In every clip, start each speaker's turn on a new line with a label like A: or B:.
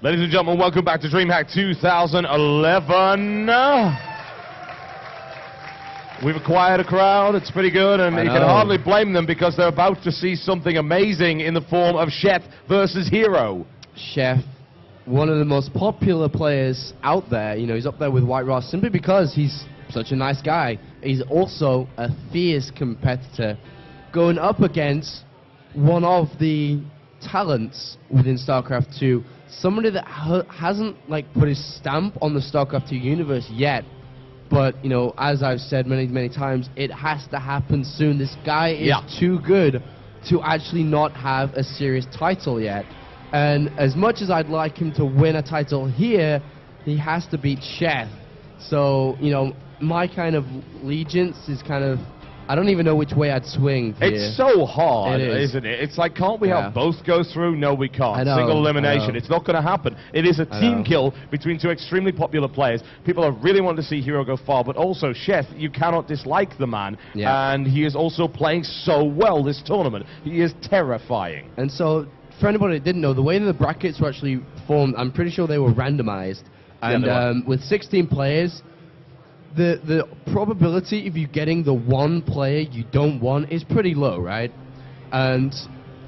A: Ladies and gentlemen, welcome back to Dreamhack 2011. We've acquired a crowd, it's pretty good, and you can hardly blame them because they're about to see something amazing in the form of Sheth versus HerO.
B: Sheth, one of the most popular players out there, you know, he's up there with White Ross simply because he's such a nice guy. He's also a fierce competitor going up against one of the talents within Starcraft 2, somebody that hasn't like put his stamp on the Starcraft 2 universe yet, but you know, as I've said many times, it has to happen soon. This guy is too good to actually not have a serious title yet, and as much as I'd like him to win a title here, he has to beat Sheth. So you know, my kind of allegiance is kind of, I don't even know which way I'd swing here.
A: It's so hard, isn't it? It's like, can't we have both go through? No, we can't. Single elimination. It's not going to happen. It is a team kill between two extremely popular players. People are really wanting to see HerO go far, but also Sheth, you cannot dislike the man. And he is also playing so well this tournament. He is terrifying.
B: And so, for anybody that didn't know, the way that the brackets were actually formed, I'm pretty sure they were randomized. And with 16 players, the probability of you getting the one player you don't want is pretty low, right? And,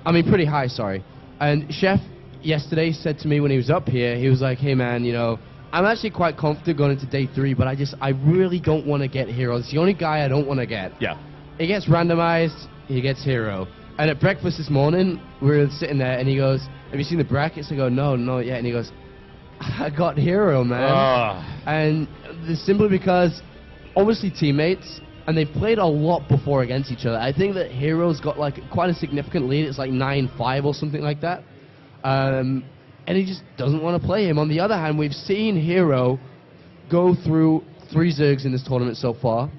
B: I mean, pretty high, sorry. And Sheth yesterday said to me when he was up here, he was like, hey man, you know, I'm actually quite confident going into day 3, but I really don't want to get HerO. It's the only guy I don't want to get.
A: Yeah.
B: It gets randomized, he gets HerO. And at breakfast this morning, we were sitting there, and he goes, have you seen the brackets? I go, no, not yet. And he goes, I got HerO, man. And simply because, obviously teammates, and they've played a lot before against each other. I think that HerO's got like quite a significant lead. It's like 9-5 or something like that. And he just doesn't want to play him. On the other hand, we've seen HerO go through 3 Zergs in this tournament so far.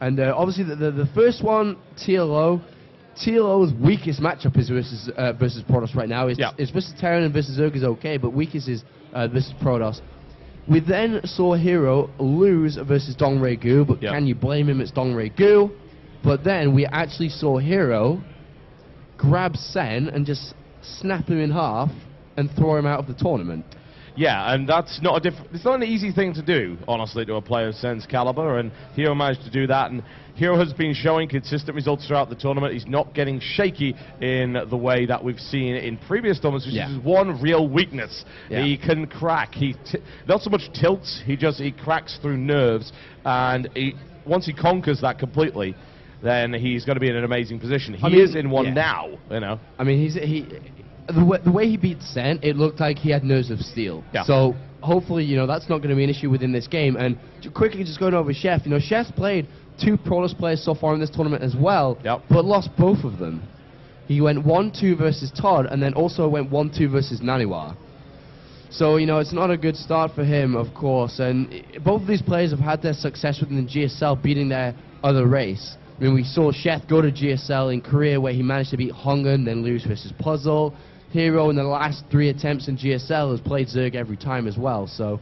B: And obviously the first one, TLO's weakest matchup is versus Protoss right now. It's versus Terran and versus Zerg is okay, but weakest is versus Protoss. We then saw HerO lose versus Dongray Gu, but can you blame him? It's Dongray Gu. But then we actually saw HerO grab Sen and just snap him in half and throw him out of the tournament.
A: Yeah, and that's not it's not an easy thing to do, honestly, to a player of Sen's caliber, and HerO managed to do that, and HerO has been showing consistent results throughout the tournament. He's not getting shaky in the way that we've seen in previous tournaments, which is his one real weakness. He can crack. He not so much tilts, he cracks through nerves, and once he conquers that completely, then he's going to be in an amazing position. He is in one now, you know.
B: I mean, the way he beat Sen, it looked like he had nerves of steel. So hopefully, you know, that's not going to be an issue within this game. And quickly just going over Sheth, you know, Sheth's played 2 Protoss players so far in this tournament as well, but lost both of them. He went 1-2 versus Todd, and then also went 1-2 versus Naniwa. So, you know, it's not a good start for him, of course. And both of these players have had their success within the GSL, beating their other race. I mean, we saw Sheth go to GSL in Korea, where he managed to beat Hongun, then lose versus Puzzle. HerO in the last 3 attempts in GSL has played Zerg every time as well, so...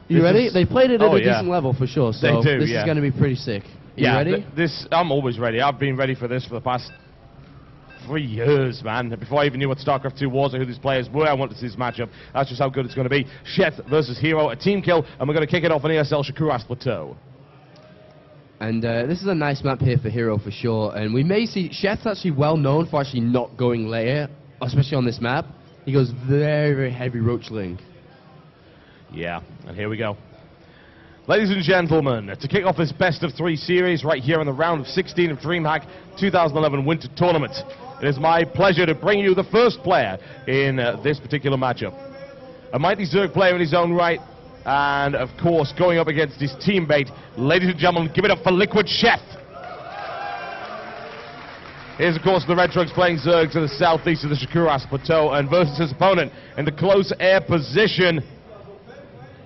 B: You ready? They played it at a decent level for sure, so this is going to be pretty sick. You ready?
A: I'm always ready. I've been ready for this for the past 3 years, man. Before I even knew what StarCraft 2 was or who these players were, I wanted to see this matchup. That's just how good it's going to be. Sheth versus HerO, a team kill, and we're going to kick it off on ESL Shakuras Plateau.
B: And this is a nice map here for HerO for sure, and we may see Sheth's actually well known for actually not going layer, especially on this map. He goes very heavy Roach Link.
A: Yeah, and here we go. Ladies and gentlemen, to kick off this best of 3 series right here in the round of 16 of Dreamhack 2011 Winter Tournament, it is my pleasure to bring you the first player in this particular matchup. A mighty Zerg player in his own right, and of course going up against his teammate. Ladies and gentlemen, give it up for Liquid Sheth. Here's of course the Red Trucks playing Zergs in the southeast of the Shakuras Plateau, and versus his opponent in the close air position,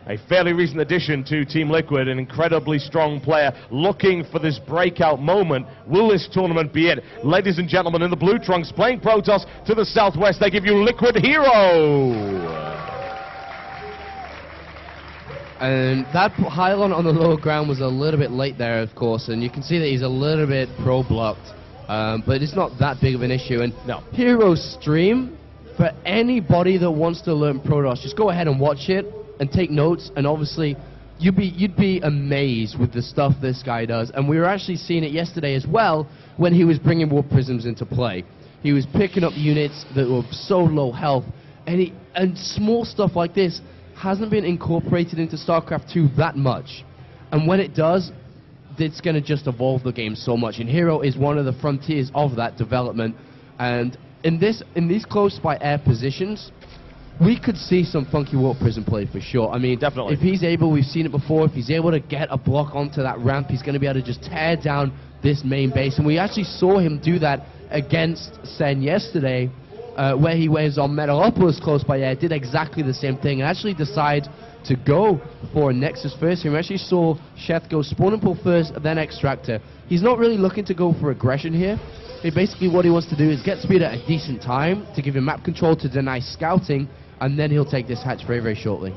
A: a fairly recent addition to Team Liquid, an incredibly strong player looking for this breakout moment. Will this tournament be it? Ladies and gentlemen, in the blue trunks playing Protoss to the southwest, they give you Liquid HerO.
B: And that pylon on the lower ground was a little bit late there, of course, and you can see that he's a little bit pro-blocked, but it's not that big of an issue. And HerO's stream for anybody that wants to learn Protoss, just go ahead and watch it and take notes, and obviously you'd be amazed with the stuff this guy does. And we were actually seeing it yesterday as well when he was bringing Warp Prisms into play. He was picking up units that were so low health, and small stuff like this hasn't been incorporated into StarCraft 2 that much. And when it does, it's going to just evolve the game so much. And HerO is one of the frontiers of that development. And in these close by air positions, we could see some funky Warp Prism play for sure. I mean,
A: definitely.
B: If he's able, we've seen it before, if he's able to get a block onto that ramp, he's going to be able to just tear down this main base. And we actually saw him do that against Sen yesterday, where he was on Metalopolis close by air, did exactly the same thing, and actually decide to go for Nexus first. We actually saw Sheth go Spawn and Pull first, then Extractor. He's not really looking to go for aggression here. Basically what he wants to do is get speed at a decent time to give him map control to deny scouting, and then he'll take this hatch very, very shortly.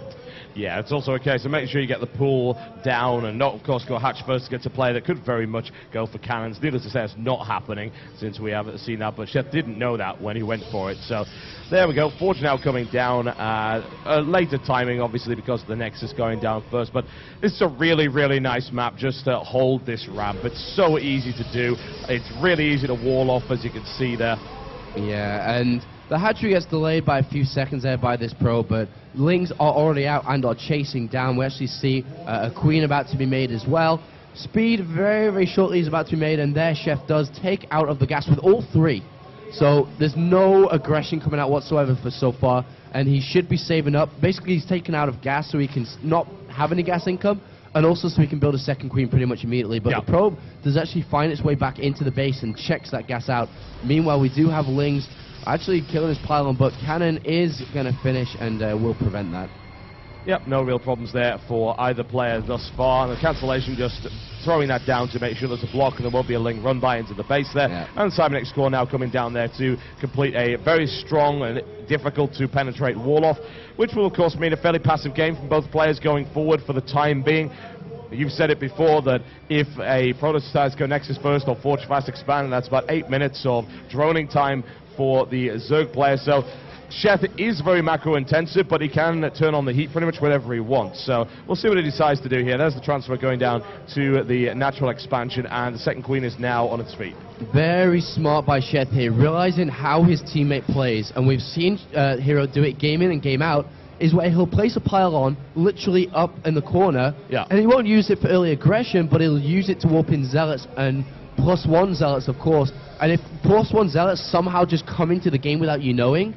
A: Yeah, it's also a case of making sure you get the pool down and not, of course, go hatch first to get to play. That could very much go for cannons. Needless to say, it's not happening since we haven't seen that, but Sheth didn't know that when he went for it. So there we go. Forge now coming down. Later timing, obviously, because of the Nexus going down first, but it's a really, really nice map just to hold this ramp. It's so easy to do. It's really easy to wall off, as you can see there.
B: Yeah, and the hatchery gets delayed by a few seconds there by this probe, but Lings are already out and are chasing down. We actually see a queen about to be made as well. Speed very, very shortly is about to be made, and there Sheth does take out of the gas with all three. So there's no aggression coming out whatsoever for so far, and he should be saving up. Basically, he's taken out of gas so he can not have any gas income, and also so he can build a second queen pretty much immediately. But the probe does actually find its way back into the base and checks that gas out. Meanwhile, we do have Lings actually killing his pylon, but Cannon is going to finish and will prevent that.
A: Yep, no real problems there for either player thus far. And the cancellation just throwing that down to make sure there's a block and there won't be a Ling run by into the base there. Yeah. And Cybernetic Score now coming down there to complete a very strong and difficult to penetrate wall off, which will of course mean a fairly passive game from both players going forward for the time being. You've said it before that if a Protoss decides to go Nexus first or Forge Fast Expand, that's about 8 minutes of droning time for the Zerg player. So Sheth is very macro intensive, but he can turn on the heat pretty much whenever he wants. So we'll see what he decides to do here. There's the transfer going down to the natural expansion, and the second queen is now on its feet.
B: Very smart by Sheth here, realizing how his teammate plays, and we've seen HerO do it game in and game out, is where he'll place a pylon literally up in the corner, and he won't use it for early aggression, but he'll use it to warp in Zealots and +1 Zealots, of course. And if +1 Zealots somehow just come into the game without you knowing,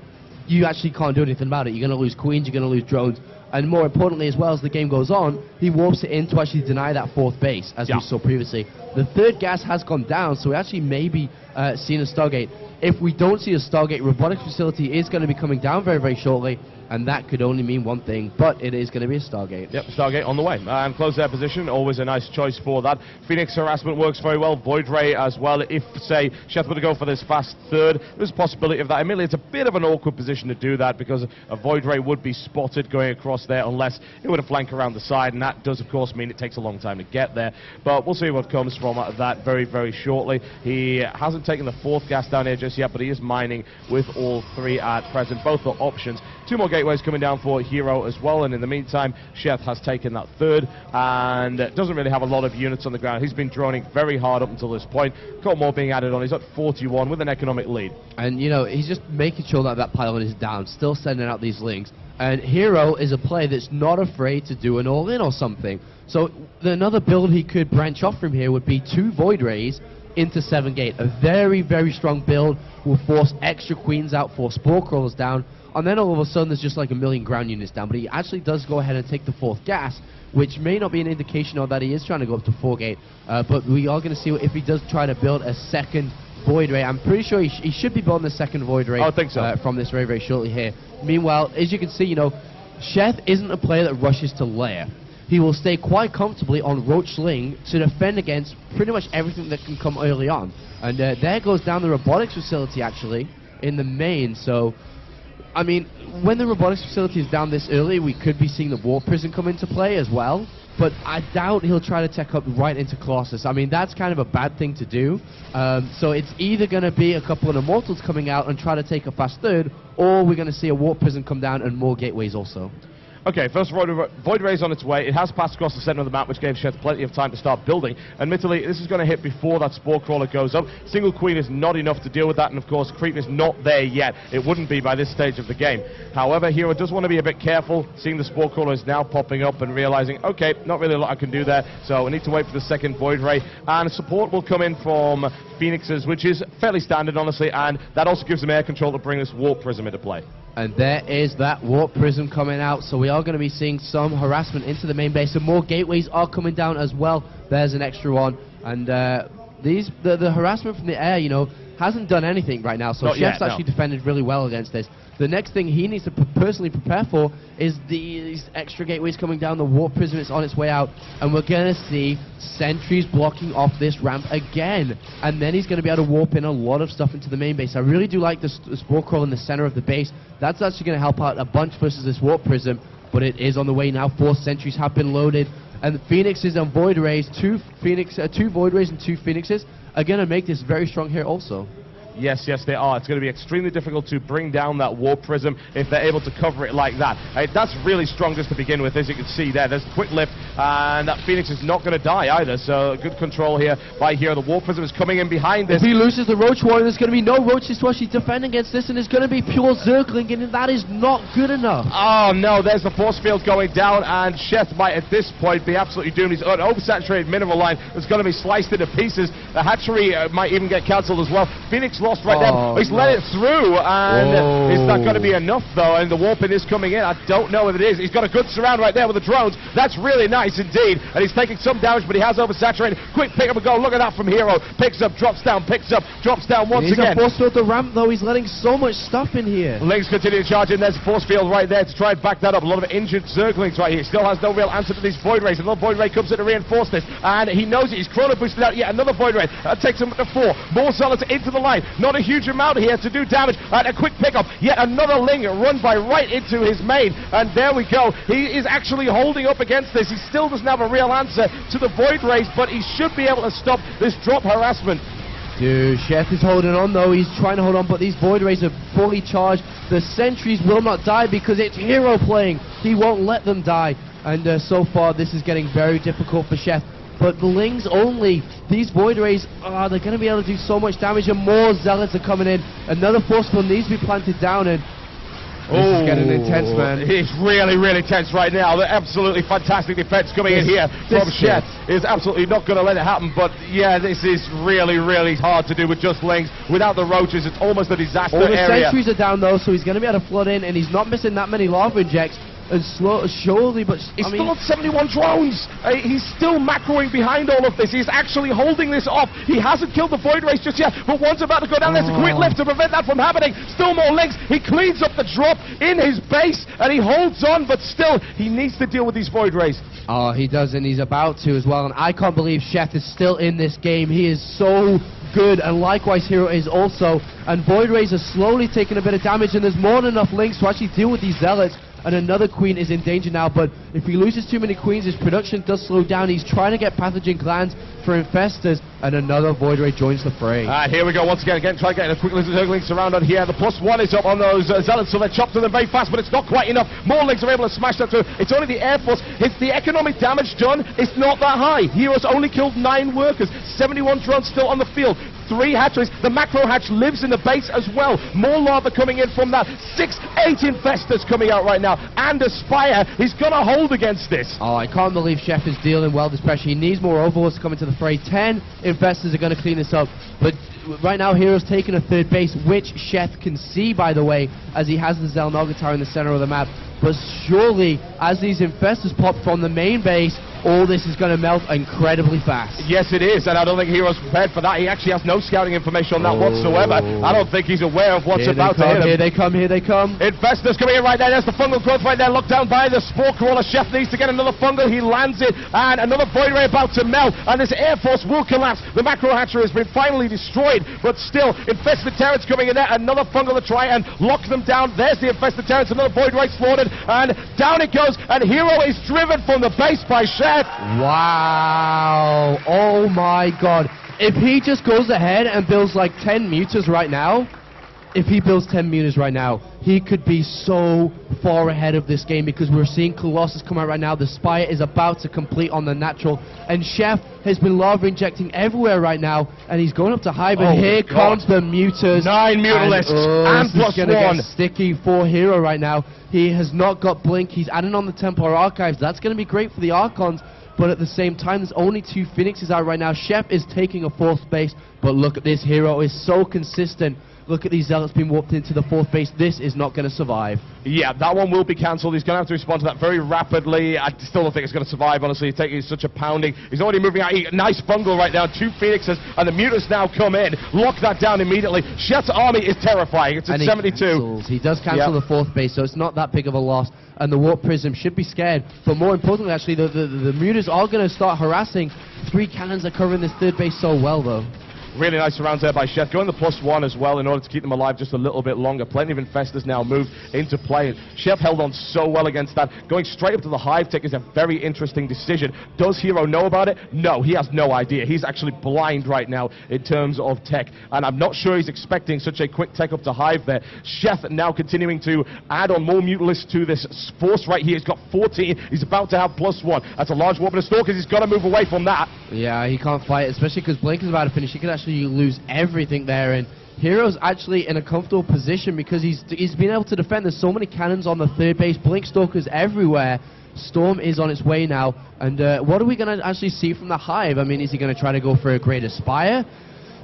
B: you actually can't do anything about it. You're going to lose queens, you're going to lose drones, and more importantly, as well as the game goes on, he warps it in to actually deny that fourth base, as we saw previously. The third gas has gone down, so we actually may be seeing a Stargate. If we don't see a Stargate, Robotics Facility is going to be coming down very, very shortly, and that could only mean one thing, but it is going to be a Stargate. Yep,
A: Stargate on the way. And close air position, always a nice choice for that. Phoenix Harassment works very well, Void Ray as well. If, say, Sheth were to go for this fast third, there's a possibility of that. Admittedly, it's a bit of an awkward position to do that because a Void Ray would be spotted going across there unless it were to flank around the side, and that does, of course, mean it takes a long time to get there. But we'll see what comes from that very, very shortly. He hasn't taken the fourth gas down here just yet, but he is mining with all three at present. Both are options. 2 more gateways coming down for HerO as well, and in the meantime, Sheth has taken that third and doesn't really have a lot of units on the ground. He's been droning very hard up until this point. Got more being added on. He's at 41 with an economic lead.
B: And, you know, he's just making sure that that pylon is down, still sending out these Lings. And HerO is a player that's not afraid to do an all-in or something. So another build he could branch off from here would be 2 Void Rays into 7 gate. A very, very strong build will force extra queens out, force Spore Crawlers down, and then all of a sudden there's just like a million ground units down. But he actually does go ahead and take the 4th gas, which may not be an indication of that he is trying to go up to 4 gate. But we are going to see if he does try to build a second Void Ray. I'm pretty sure he should be building a second Void Ray.
A: I think so.
B: From this very, very shortly here. Meanwhile, as you can see, you know, Sheth isn't a player that rushes to lair. He will stay quite comfortably on Roach Ling to defend against pretty much everything that can come early on. And there goes down the robotics facility, actually, in the main. So, I mean, when the robotics facility is down this early, we could be seeing the Warp Prison come into play as well. but I doubt he'll try to tech up right into Colossus. I mean, that's kind of a bad thing to do. So it's either going to be a couple of Immortals coming out and try to take a fast third, or we're going to see a Warp Prism come down and more gateways also.
A: Okay, first Void Ray is on its way. It has passed across the center of the map, which gave Sheth plenty of time to start building. Admittedly, this is going to hit before that Spore Crawler goes up. Single Queen is not enough to deal with that, and of course, Creep is not there yet. It wouldn't be by this stage of the game. However, HerO does want to be a bit careful, seeing the Spore Crawler is now popping up and realizing, okay, not really a lot I can do there, so I need to wait for the second Void Ray. And support will come in from Phoenixes, which is fairly standard, honestly, and that also gives them air control to bring this Warp Prism into play.
B: And there is that Warp Prism coming out, so we are going to be seeing some harassment into the main base, and more gateways are coming down as well. There's an extra one, and the harassment from the air, you know, hasn't done anything right now, so Sheth's actually defended really well against this. The next thing he needs to personally prepare for is these extra gateways coming down. The Warp Prism is on its way out, and we're going to see sentries blocking off this ramp again. And then he's going to be able to warp in a lot of stuff into the main base. I really do like the Spore Crawl in the center of the base. That's actually going to help out a bunch versus this Warp Prism, but it is on the way now. 4 sentries have been loaded, and the Phoenixes and Void Rays, 2 Void Rays and 2 Phoenixes, are going to make this very strong here also.
A: Yes, yes, they are. It's going to be extremely difficult to bring down that Warp Prism if they're able to cover it like that. That's really strong just to begin with, as you can see there. There's a quick lift, and that Phoenix is not going to die either, so good control here by HerO. The Warp Prism is coming in behind this.
B: If he loses the Roach Warrior, there's going to be no Roaches to actually defend against this, and it's going to be pure Zergling, and that is not good enough.
A: Oh, no, there's the force field going down, and Sheth might, at this point, be absolutely doomed. He's an oversaturated mineral line that's going to be sliced into pieces. The hatchery might even get cancelled as well. Phoenix lost right there. He's let it through, and it's not going to be enough, though, and the warping is coming in. I don't know if it is. He's got a good surround right there with the drones. That's really nice indeed, and he's taking some damage, but he has oversaturated. Quick pick up and go. Look at that from HerO. Picks up, drops down once again.
B: He's a force field to ramp, though. He's letting so much stuff in here.
A: Lynx continue to charge in. There's a force field right there to try and back that up. A lot of injured Zerglings right here. Still has no real answer to these Void Rays. Another Void Ray comes in to reinforce this, and he knows it. He's chrono boosted out yet another Void Ray. That takes him to 4. More Zealots into the line. Not a huge amount here to do damage. A quick pickup. Yet another Ling run by right into his main, and there we go. He is actually holding up against this. He still doesn't have a real answer to the Void Rays, but he should be able to stop this drop harassment.
B: Dude, Sheth is holding on though. He's trying to hold on, but these Void Rays are fully charged. The sentries will not die because it's HerO playing. He won't let them die. And so far, this is getting very difficult for Sheth. But the Lings only, these Void Rays, they're going to be able to do so much damage, and more Zealots are coming in. Another force field needs to be planted down, and this is getting intense, man.
A: It's really, really tense right now. The absolutely fantastic defense coming in here from Sheth is absolutely not going to let it happen. But yeah, this is really, really hard to do with just Lings. Without the Roaches, it's almost a disaster area.
B: All the sentries are down though, so he's going to be able to flood in, and he's not missing that many lava injects. And surely, but
A: he's still at 71 drones. He's still macroing behind all of this. He's actually holding this off. He hasn't killed the Void Race just yet, but one's about to go down. There's a quick lift to prevent that from happening. Still more Lings. He cleans up the drop in his base, and he holds on, but still, he needs to deal with these Void Rays.
B: Oh, he does, and he's about to as well, and I can't believe Sheth is still in this game. He is so good, and likewise HerO is also, and Void Rays are slowly taking a bit of damage, and there's more than enough Lings to actually deal with these Zealots. And another Queen is in danger now, but if he loses too many Queens, his production does slow down. He's trying to get pathogen glands for infestors, and another Void Ray joins the fray.
A: Here we go once again, try to get a quick little Zergling surround on here. The +1 is up on those Zealots, so they're chopped to them very fast, but it's not quite enough. More Lings are able to smash that through. It's only the Air Force. It's the economic damage done. It's not that high. HerO's only killed 9 workers. 71 drones still on the field. 3 hatcheries. The macro hatch lives in the base as well. More lava coming in from that. 6, 8 infestors coming out right now. And a Spire. He's going to hold against this.
B: Oh, I can't believe Sheth is dealing well this pressure. He needs more overlords to come into the fray. 10 infestors are going to clean this up. But right now, HerO's taking a 3rd base, which Sheth can see, by the way, as he has the Xel'Naga in the center of the map. But surely, as these infestors pop from the main base, all this is going to melt incredibly fast.
A: Yes, it is, and I don't think HerO's prepared for that. He actually has no scouting information on that whatsoever. I don't think he's aware of what's about to hit him.
B: Here they come, here they come.
A: Infestors coming in right there. There's the fungal growth right there. Locked down by the Spore Crawler. Sheth needs to get another fungal. He lands it, and another Void Ray about to melt, and this Air Force will collapse. The macro hatchery has been finally destroyed, but still, infested Terrans coming in there. Another fungal to try and lock them down. There's the infested Terrans. Another Void Ray slaughtered. position, and down it goes, and HerO is driven from the base by Sheth.
B: Wow. Oh my god. If he just goes ahead and builds like 10 mutas right now, he could be so far ahead of this game, because we're seeing Colossus come out right now. The Spire is about to complete on the natural, and Sheth has been lava injecting everywhere right now, and he's going up to Hive, and here comes the mutas.
A: 9 mutalisks and plus
B: gonna
A: 1.
B: Get sticky for HerO right now. He has not got Blink. He's adding on the Templar Archives. That's going to be great for the Archons, but at the same time, there's only 2 Phoenixes out right now. Sheth is taking a 4th base, but look at this. HerO is so consistent. Look at these Zealots being warped into the 4th base. This is not going to survive.
A: Yeah, that one will be cancelled. He's going to have to respond to that very rapidly. I still don't think it's going to survive, honestly. He's taking such a pounding. He's already moving out. Nice bungle right now. 2 Phoenixes, and the Mutas now come in. Lock that down immediately. Sheth's army is terrifying. It's at 72.
B: He does cancel the 4th base, so it's not that big of a loss. And the Warp Prism should be scared. But more importantly, actually, the Mutas are going to start harassing. 3 cannons are covering this 3rd base so well, though.
A: Really nice rounds there by Sheth. Going the +1 as well in order to keep them alive just a little bit longer. Plenty of Infestors now moved into play. Sheth held on so well against that. Going straight up to the Hive tech is a very interesting decision. Does HerO know about it? No, he has no idea. He's actually blind right now in terms of tech. And I'm not sure he's expecting such a quick tech up to Hive there. Sheth now continuing to add on more Mutalisks to this force right here. He's got 14. He's about to have +1. That's a large warp and a Stalkers. He's got to move away from that.
B: Yeah, he can't fight, especially because Blink is about to finish. He could actually lose everything there, and HerO's actually in a comfortable position because he's been able to defend. There's so many cannons on the 3rd base, Blink Stalkers everywhere. Storm is on its way now, and what are we going to actually see from the Hive? I mean, is he going to try to go for a Greater Spire?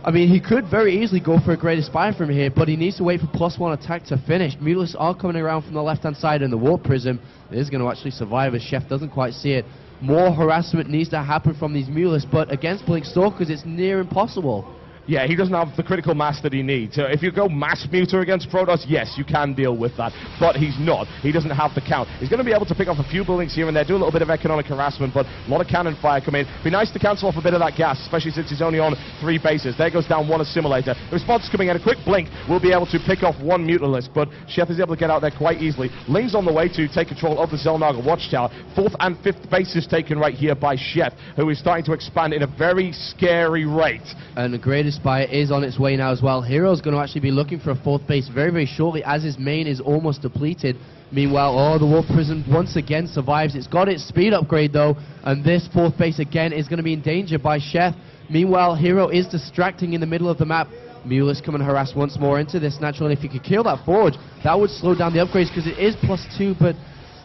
B: I mean, he could very easily go for a Greater Spire from here, but he needs to wait for +1 attack to finish. Mutalisks are coming around from the left-hand side, and the Warp Prism is going to actually survive as Sheth doesn't quite see it. More harassment needs to happen from these Mutalisks, but against Blink Stalkers, it's near impossible.
A: Yeah, he doesn't have the critical mass that he needs. If you go mass muter against Protoss, yes, you can deal with that. But he's not. He doesn't have the count. He's going to be able to pick off a few buildings here and there, do a little bit of economic harassment, but a lot of cannon fire come in. Be nice to cancel off a bit of that gas, especially since he's only on 3 bases. There goes down 1 assimilator. The response coming in. A quick blink will be able to pick off 1 Mutalisk, but Sheth is able to get out there quite easily. Ling's on the way to take control of the Zelnaga Watchtower. 4th and 5th bases taken right here by Sheth, who is starting to expand in a very scary rate.
B: And the Greater Spire is on its way now as well. HerO's going to actually be looking for a 4th base very, very shortly as his main is almost depleted. Meanwhile, the Warp Prism once again survives. It's got its speed upgrade though, and this 4th base again is going to be in danger by Sheth. Meanwhile, HerO is distracting in the middle of the map. Mutalisks come and harass once more into this natural, and if he could kill that Forge, that would slow down the upgrades because it is +2, but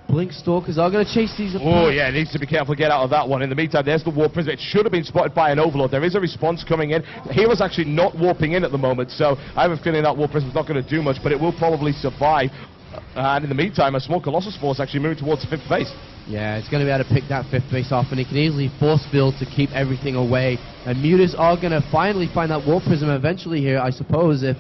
B: Blink Stalkers are going to chase these apart.
A: Oh, yeah, needs to be careful to get out of that one. In the meantime, there's the Warp Prism. It should have been spotted by an Overlord. There is a response coming in. HerO's actually not warping in at the moment, so I have a feeling that Warp Prism's not going to do much, but it will probably survive. And in the meantime, a small Colossus force actually moving towards the 5th base.
B: Yeah, it's going to be able to pick that 5th base off, and he can easily force field to keep everything away. And Mutas are going to finally find that Warp Prism eventually here, I suppose, if...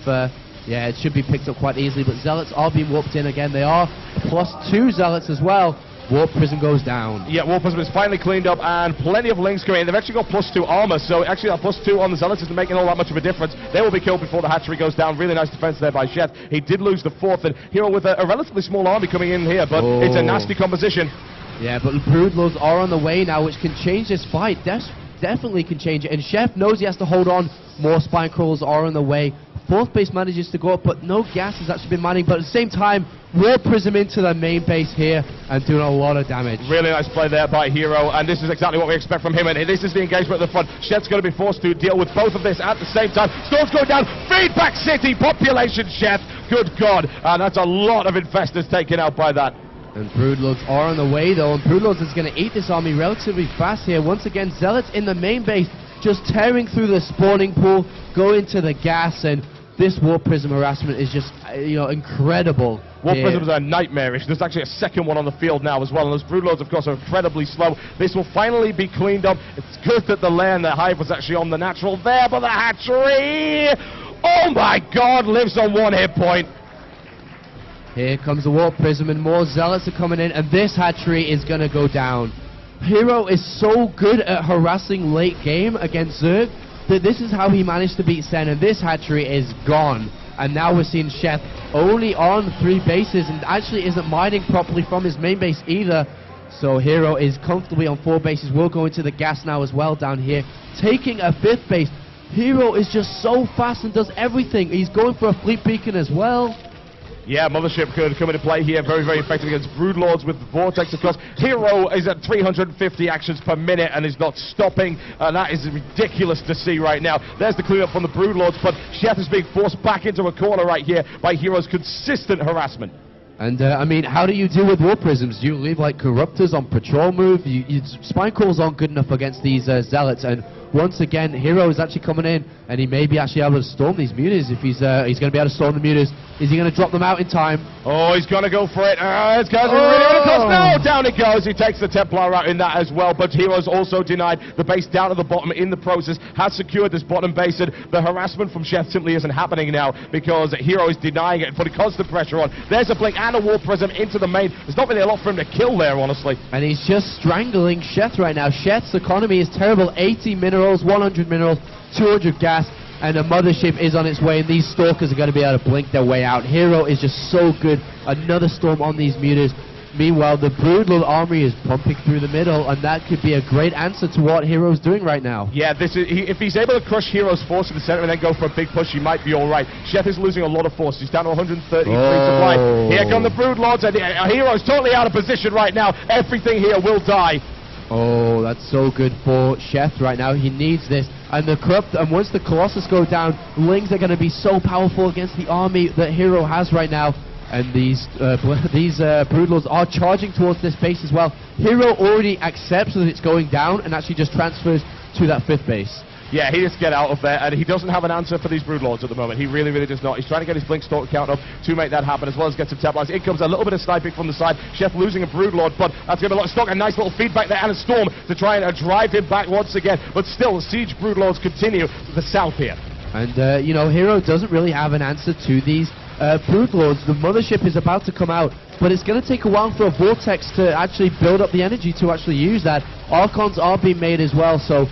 B: yeah, it should be picked up quite easily, but Zealots are being warped in again. They are +2 Zealots as well. Warp Prism goes down. Yeah, Warp Prism is finally cleaned up, and plenty of Lings coming in. They've actually got +2 armor, so actually that +2 on the Zealots isn't making all that much of a difference. They will be killed before the hatchery goes down. Really nice defense there by Sheth. He did lose the 4th, and HerO with a relatively small army coming in here, but it's a nasty composition. Yeah, but the Broodlords are on the way now, which can change this fight. Definitely can change it, and Sheth knows he has to hold on. More Spine Crawlers are on the way. 4th base manages to go up, but no gas has actually been mining. But at the same time, Warp Prism into the main base here and doing a lot of damage. Really nice play there by HerO, and this is exactly what we expect from him. And this is the engagement at the front. Sheth's going to be forced to deal with both of this at the same time. Storm's going down. Feedback City population, Sheth. Good God, and that's a lot of Infestors taken out by that. And Broodlords are on the way though, and Broodlords is going to eat this army relatively fast here. Once again, Zealots in the main base, just tearing through the spawning pool, going to the gas, and this Warp Prism harassment is just, incredible. Warp Prisms are nightmarish. There's actually a second one on the field now as well, and those Broodlords, of course, are incredibly slow. This will finally be cleaned up. It's good that the lair and the Hive was actually on the natural there, but the hatchery, oh my God, lives on 1 hit point. Here comes the Warp Prism, and more Zealots are coming in, and this hatchery is going to go down. HerO is so good at harassing late game against Zerg that this is how he managed to beat Sen, and this hatchery is gone. And now we're seeing Sheth only on 3 bases and actually isn't mining properly from his main base either. So HerO is comfortably on 4 bases. We'll go into the gas now as well down here, taking a 5th base. HerO is just so fast and does everything. He's going for a fleet beacon as well.
A: Yeah, Mothership could come into play here, very, very effective against Broodlords with Vortex, of course. HerO is at 350 actions per minute and is not stopping, and that is ridiculous to see right now. There's the clean up from the Broodlords, but Sheth is being forced back into a corner right here by HerO's consistent harassment.
B: And, I mean, how do you deal with War Prisms? Do you leave, like, Corruptors on patrol move? Spine Calls aren't good enough against these Zealots, and once again, HerO is actually coming in, and he may be actually able to storm these mutas if he's going to be able to storm the mutas. Is he going to drop them out in time?
A: Oh, he's going to go for it. It's going to be really close. No, down it goes. He takes the Templar out in that as well, but HerO's also denied the base down to the bottom in the process, has secured this bottom base, and the harassment from Sheth simply isn't happening now because HerO is denying it and putting constant pressure on. There's a blink and a War Prism into the main. There's not really a lot for him to kill there, honestly.
B: And he's just strangling Sheth right now. Sheth's economy is terrible. 80 minerals, 100 minerals, 200 gas, and a Mothership is on its way, and these Stalkers are going to be able to blink their way out. HerO is just so good. Another storm on these mutas. Meanwhile, the Broodlord army is pumping through the middle, and that could be a great answer to what HerO's doing right now.
A: Yeah, this is, if he's able to crush HerO's force in the center and then go for a big push, he might be all right. Sheth is losing a lot of force. He's down to 133 supply. Here come the Broodlords, and HerO's totally out of position right now. Everything here will die.
B: Oh, that's so good for Sheth right now. He needs this. And the Corrupt, and once the Colossus go down, Lings are going to be so powerful against the army that HerO has right now. And these Broodlords are charging towards this base as well. HerO already accepts that it's going down and actually just transfers to that 5th base.
A: Yeah, he just get out of there, and he doesn't have an answer for these Broodlords at the moment. He really, really does not. He's trying to get his Blink Stalker count up to make that happen, as well as get some Templars. In comes a little bit of sniping from the side. Sheth losing a Broodlord, but that's going to be a lot of stock. A nice little feedback there, and a Storm to try and drive him back once again. But still, the Siege Broodlords continue to the south here.
B: And, you know, HerO doesn't really have an answer to these Broodlords. The Mothership is about to come out, but it's going to take a while for a Vortex to actually build up the energy to actually use that. Archons are being made as well, so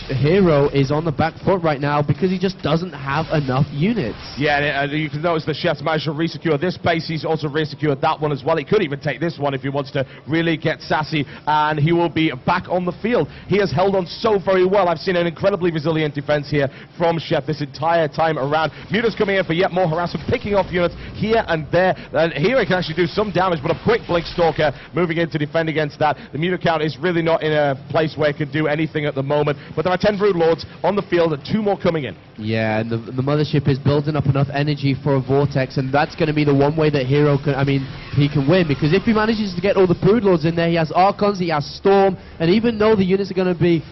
B: HerO is on the back foot right now because he just doesn't have enough units. Yeah,
A: and you can notice the Chef's managed to resecure this base. He's also resecured that one as well. He could even take this one if he wants to really get sassy, and he will be back on the field. He has held on so very well. I've seen an incredibly resilient defense here from Sheth this entire time around. Muta's coming in for yet more harassment, picking off units here and there. And here he can actually do some damage, but a quick Blink Stalker moving in to defend against that. The Muta count is really not in a place where it can do anything at the moment. But there are 10 Broodlords on the field and 2 more coming in.
B: Yeah, and the Mothership is building up enough energy for a Vortex, and that's going to be the one way that HerO can, he can win, because if he manages to get all the Broodlords in there, he has Archons, he has Storm, and even though the units are going to be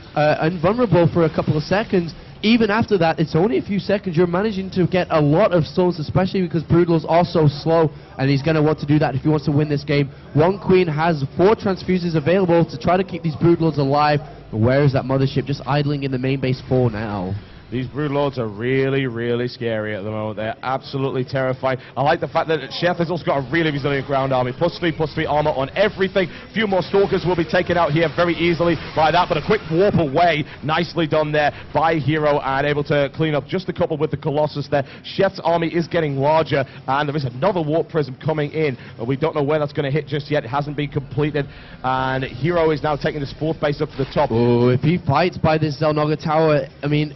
B: invulnerable for a couple of seconds, even after that, it's only a few seconds, you're managing to get a lot of Storms, especially because Broodlords are so slow, and he's going to want to do that if he wants to win this game. One Queen has 4 transfuses available to try to keep these Broodlords alive. Where is that Mothership just idling in the main base for now?
A: These Broodlords are really, really scary at the moment. They're absolutely terrifying. I like the fact that Sheth has also got a really resilient ground army. +3/+3 armor on everything. A few more Stalkers will be taken out here very easily by that, but a quick warp away. Nicely done there by HerO, and able to clean up just a couple with the Colossus there. Sheth's army is getting larger, and there is another Warp Prism coming in. But we don't know where that's going to hit just yet. It hasn't been completed, and HerO is now taking this 4th base up to the top.
B: Oh, if he fights by this Xel'Naga tower,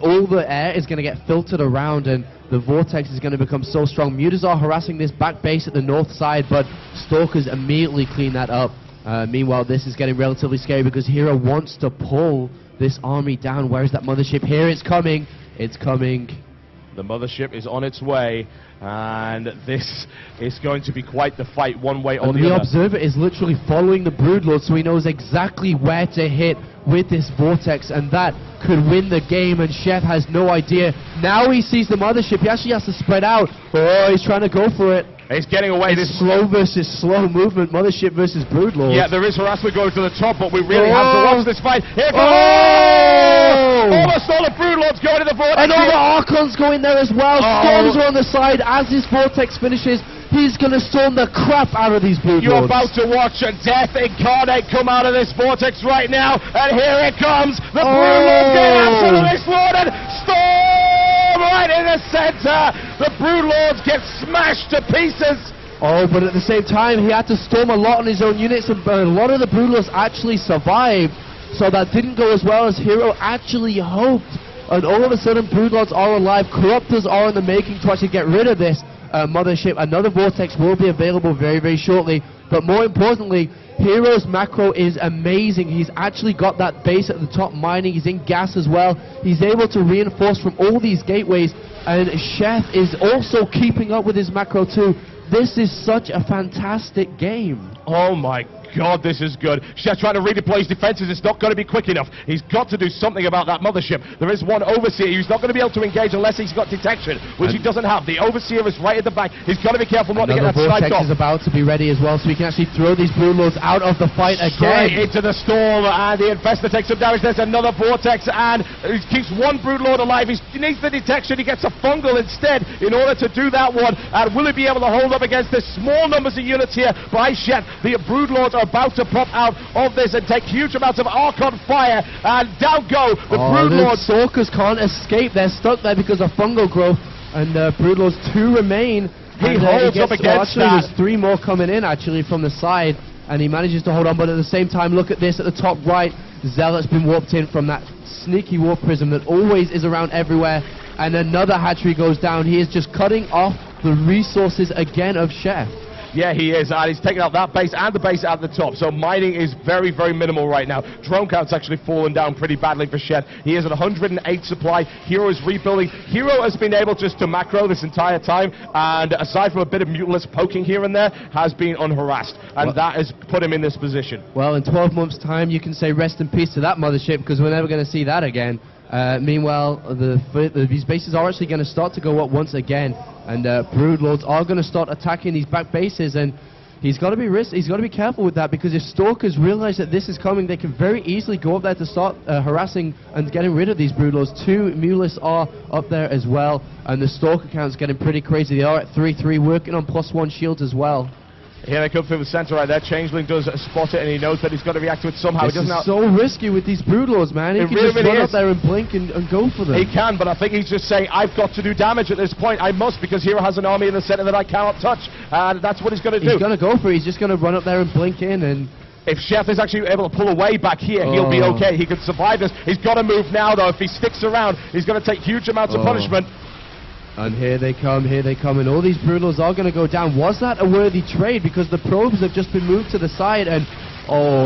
B: all the air is going to get filtered around, and the Vortex is going to become so strong. Mutas are harassing this back base at the north side, but Stalkers immediately clean that up. Meanwhile, this is getting relatively scary because HerO wants to pull this army down. Where is that Mothership? Here it's coming. It's coming.
A: The Mothership is on its way, and this is going to be quite the fight one way or the other.
B: The Observer is literally following the Broodlord, so he knows exactly where to hit with this Vortex, and that could win the game, and Sheth has no idea. Now he sees the Mothership. He actually has to spread out. Oh, he's trying to go for it.
A: He's getting away.
B: It's slow versus slow movement. Mothership versus Broodlord.
A: Yeah, there is harassment going to the top, but we really have to watch this fight. Here comes almost all the Broodlords going to the Vortex.
B: And all the Archons go in there as well. Storms are on the side. As this Vortex finishes, he's going to storm the crap out of these Broodlords.
A: You're about to watch a death incarnate come out of this Vortex right now, and here it comes. The Broodlords get absolutely slaughtered. Storm right in the center. The Broodlords get smashed to pieces.
B: Oh, but at the same time, he had to storm a lot on his own units, and a lot of the Broodlords actually survived. So that didn't go as well as HerO actually hoped. And all of a sudden, Broodlords are alive. Corruptors are in the making to actually get rid of this mothership. Another Vortex will be available very, very shortly. But more importantly, HerO's macro is amazing. He's actually got that base at the top mining. He's in gas as well. He's able to reinforce from all these gateways. And Sheth is also keeping up with his macro too. This is such a fantastic game.
A: Oh my God, this is good. Sheth trying to redeploy his defenses. It's not going to be quick enough. He's got to do something about that mothership. There is one Overseer who's not going to be able to engage unless he's got detection, which he doesn't have. The Overseer is right at the back. He's got to be careful not to get that sniped off.
B: Vortex is about to be ready as well, so he can actually throw these Broodlords out of the fight again.
A: Straight into the storm, and the Infestor takes some damage. There's another Vortex, and he keeps one Broodlord alive. He needs the detection. He gets a fungal instead in order to do that one. And will he be able to hold up against the small numbers of units here by Sheth? The Broodlords are about to pop out of this and take huge amounts of Archon fire, and down go the Broodlords.
B: The Stalkers can't escape. They're stuck there because of fungal growth, and Broodlords 2 remain.
A: He holds up against that.
B: There's 3 more coming in actually from the side, and he manages to hold on, but at the same time, look at this at the top right. Zealot's been warped in from that sneaky warp prism that always is around everywhere, and another hatchery goes down. He is just cutting off the resources again of Sheth.
A: Yeah, he is, and he's taking out that base and the base at the top, so mining is very, very minimal right now. Drone count's actually fallen down pretty badly for Sheth. He is at 108 supply. HerO is rebuilding. HerO has been able just to macro this entire time, and aside from a bit of Mutalisk poking here and there, has been unharassed, and that has put him in this position.
B: Well, in 12 months' time, you can say rest in peace to that mothership, because we're never going to see that again. Meanwhile, these bases are actually going to start to go up once again, and Broodlords are going to start attacking these back bases, and he's got to be he's got to be careful with that, because if Stalkers realize that this is coming, they can very easily go up there to start harassing and getting rid of these Broodlords. 2 Mutalisks are up there as well, and the Stalker count's getting pretty crazy. They are at 3-3, working on +1 shields as well.
A: Here they come through the center right there. Changeling does spot it, and he knows that he's got to react to it somehow.
B: This is so risky with these Broodlords, man. He can just run up there and blink and go for them.
A: He can, but I think he's just saying, I've got to do damage at this point. I must, because HerO has an army in the center that I cannot touch. And that's what he's going to do.
B: He's going to go for it. He's just going to run up there and blink in. And
A: if Sheth is actually able to pull away back here, he'll be okay. He can survive this. He's got to move now, though. If he sticks around, he's going to take huge amounts of punishment.
B: And here they come, and all these Broodlords are going to go down. Was that a worthy trade? Because the probes have just been moved to the side, and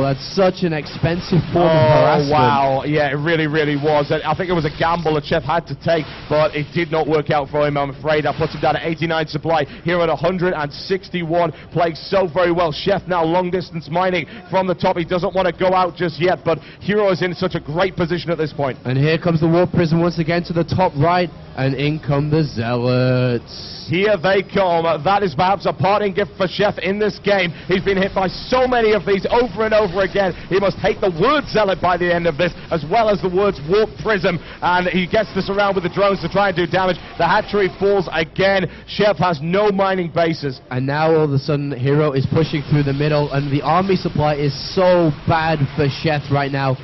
B: that's such an expensive form of harassment.
A: Wow, yeah, it really, really was. I think it was a gamble that Sheth had to take, but it did not work out for him, I'm afraid. That puts him down at 89 supply, here at 161, playing so very well. Sheth now long-distance mining from the top. He doesn't want to go out just yet, but HerO is in such a great position at this point.
B: And here comes the Warp Prism once again to the top right, and in come the Zealots.
A: Here they come. That is perhaps a parting gift for Sheth in this game. He's been hit by so many of these over and over again. He must hate the word Zealot by the end of this, as well as the words Warp Prism. And he gets this around with the drones to try and do damage. The hatchery falls again. Sheth has no mining bases.
B: And now all of a sudden, HerO is pushing through the middle, and the army supply is so bad for Sheth right now.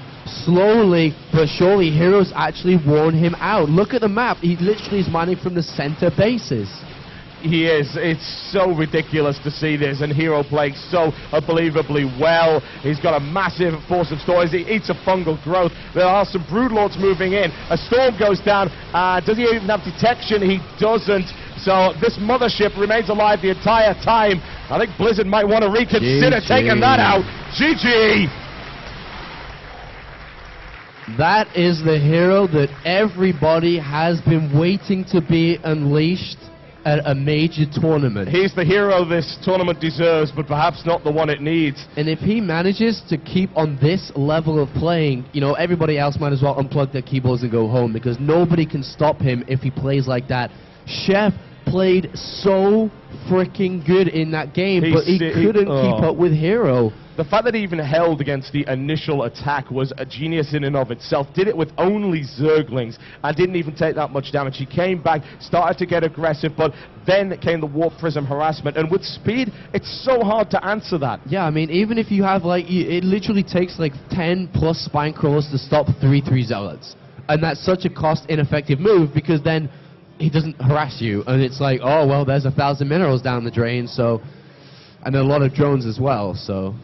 B: Slowly but surely, HerO's actually worn him out. Look at the map. He literally is mining from the center bases.
A: He is. It's so ridiculous to see this, and HerO playing so unbelievably well. He's got a massive force of storms. He eats a fungal growth. There are some Broodlords moving in. A storm goes down. Does he even have detection? He doesn't. So this mothership remains alive the entire time. I think Blizzard might want to reconsider taking that out. GG!
B: That is the HerO that everybody has been waiting to be unleashed at a major tournament.
A: He's the HerO this tournament deserves, but perhaps not the one it needs.
B: And if he manages to keep on this level of playing, you know, everybody else might as well unplug their keyboards and go home, because nobody can stop him if he plays like that. Sheth played so freaking good in that game, but he couldn't keep up with HerO.
A: The fact that he even held against the initial attack was a genius in and of itself. Did it with only Zerglings and didn't even take that much damage. He came back, started to get aggressive, but then came the Warp Prism harassment. And with speed, it's so hard to answer that.
B: Yeah, I mean, even if you have, like, it literally takes, like, 10 plus Spine Crawlers to stop 3-3 Zealots. And that's such a cost-ineffective move, because then he doesn't harass you, and it's like, oh well, there's 1,000 minerals down the drain, so, and a lot of drones as well, so.